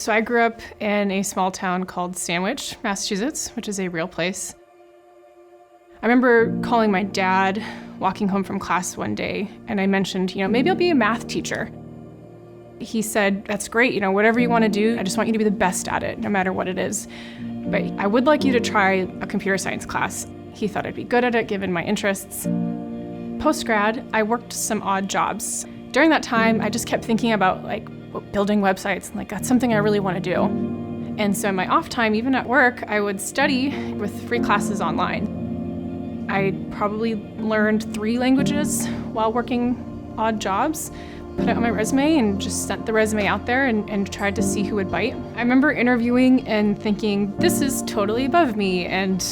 So I grew up in a small town called Sandwich, Massachusetts, which is a real place. I remember calling my dad walking home from class one day, and I mentioned, maybe I'll be a math teacher. He said, that's great, whatever you want to do, I just want you to be the best at it, no matter what it is. But I would like you to try a computer science class. He thought I'd be good at it, given my interests. Post-grad, I worked some odd jobs. During that time, I just kept thinking about building websites, and that's something I really want to do. And so in my off time, even at work, I would study with free classes online. I probably learned 3 languages while working odd jobs, put it on my resume and just sent the resume out there and tried to see who would bite. I remember interviewing and thinking, this is totally above me. And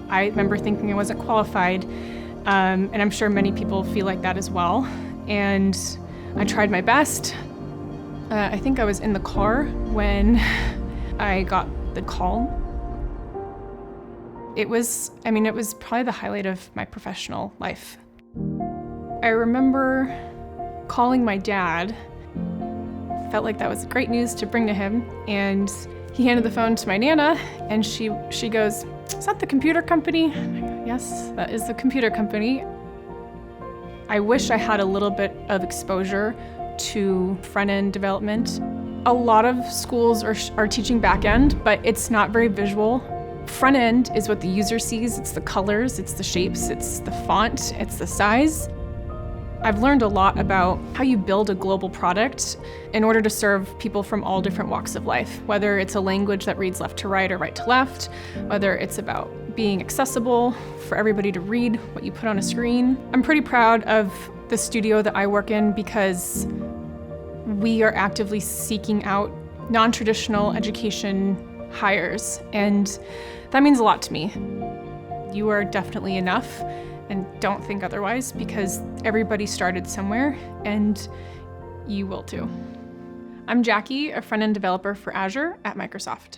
I remember thinking I wasn't qualified. And I'm sure many people feel like that as well. And I tried my best. I think I was in the car when I got the call. It was probably the highlight of my professional life. I remember calling my dad. Felt like that was great news to bring to him. And he handed the phone to my Nana, and she goes, is that the computer company? And I go, yes, that is the computer company. I wish I had a little bit of exposure to front-end development. A lot of schools are teaching back-end, but it's not very visual. Front-end is what the user sees. It's the colors, it's the shapes, it's the font, it's the size. I've learned a lot about how you build a global product in order to serve people from all different walks of life, whether it's a language that reads left to right or right to left, whether it's about being accessible for everybody to read what you put on a screen. I'm pretty proud of the studio that I work in because we are actively seeking out non-traditional education hires, and that means a lot to me. You are definitely enough, and don't think otherwise, because everybody started somewhere, and you will too. I'm Jackie, a front-end developer for Azure at Microsoft.